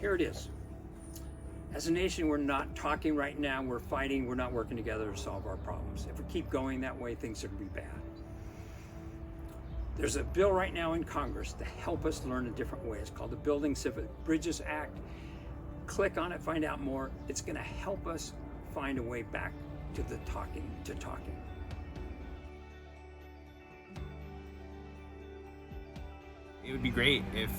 Here it is. As a nation, we're not talking right now, we're fighting, we're not working together to solve our problems. If we keep going that way, things are going to be bad. There's a bill right now in Congress to help us learn a different way. It's called the Building Civic Bridges Act. Click on it, find out more. It's going to help us find a way back to the talking. It would be great if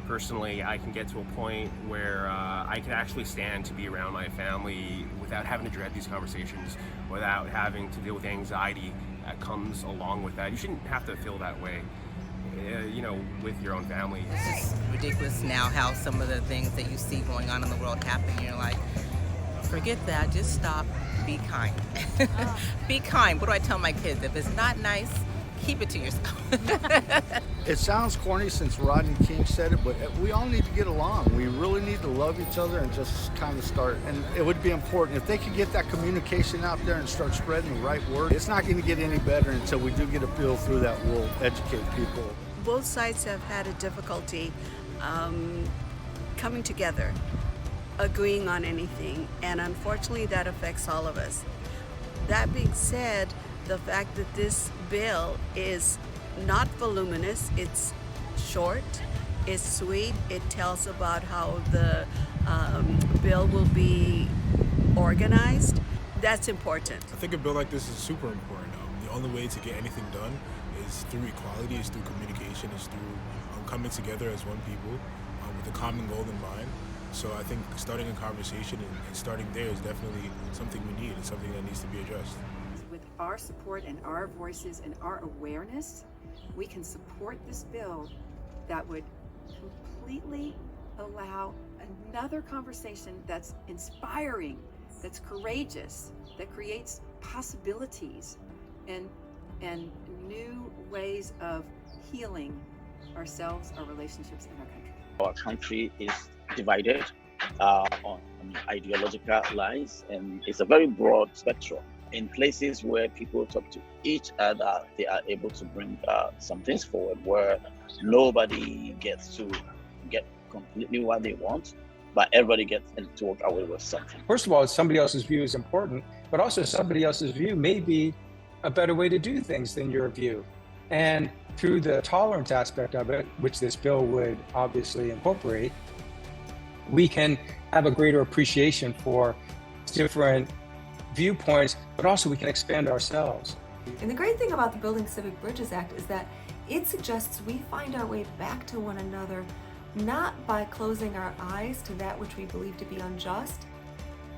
personally I can get to a point where I can actually stand to be around my family without having to dread these conversations, without having to deal with anxiety that comes along with that. You shouldn't have to feel that way, with your own family. It's ridiculous now how some of the things that you see going on in the world happen. You're like, forget that, just stop, be kind. Be kind. What do I tell my kids? If it's not nice, keep it to yourself. It sounds corny since Rodney King said it, but we all need to get along. We really need to love each other and just kind of start. And it would be important if they could get that communication out there and start spreading the right word. It's not going to get any better until we do get a bill through that will educate people. Both sides have had a difficulty coming together, agreeing on anything, and unfortunately that affects all of us. That being said, the fact that this bill is not voluminous, it's short, it's sweet, it tells about how the bill will be organized, that's important. I think a bill like this is super important. The only way to get anything done is through equality, is through communication, is through coming together as one people with a common goal in mind. So I think starting a conversation and starting there is definitely something we need. It's something that needs to be addressed. With our support and our voices and our awareness, we can support this bill that would completely allow another conversation that's inspiring, that's courageous, that creates possibilities and new ways of healing ourselves, our relationships, and our country. Our country is divided on ideological lines, and it's a very broad spectrum. In places where people talk to each other, they are able to bring some things forward where nobody gets to get completely what they want, but everybody gets to walk away with something. First of all, somebody else's view is important, but also somebody else's view may be a better way to do things than your view. And through the tolerance aspect of it, which this bill would obviously incorporate, we can have a greater appreciation for different viewpoints, but also we can expand ourselves. And the great thing about the Building Civic Bridges Act is that it suggests we find our way back to one another, not by closing our eyes to that which we believe to be unjust,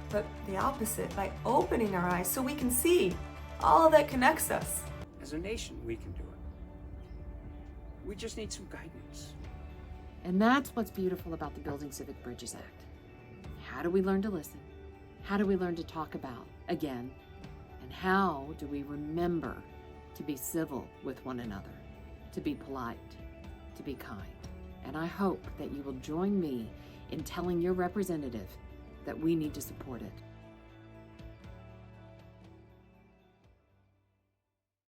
but the opposite, by opening our eyes so we can see all that connects us. As a nation, we can do it. We just need some guidance. And that's what's beautiful about the Building Civic Bridges Act. How do we learn to listen? How do we learn to talk about again? And how do we remember to be civil with one another, to be polite, to be kind? And I hope that you will join me in telling your representative that we need to support it.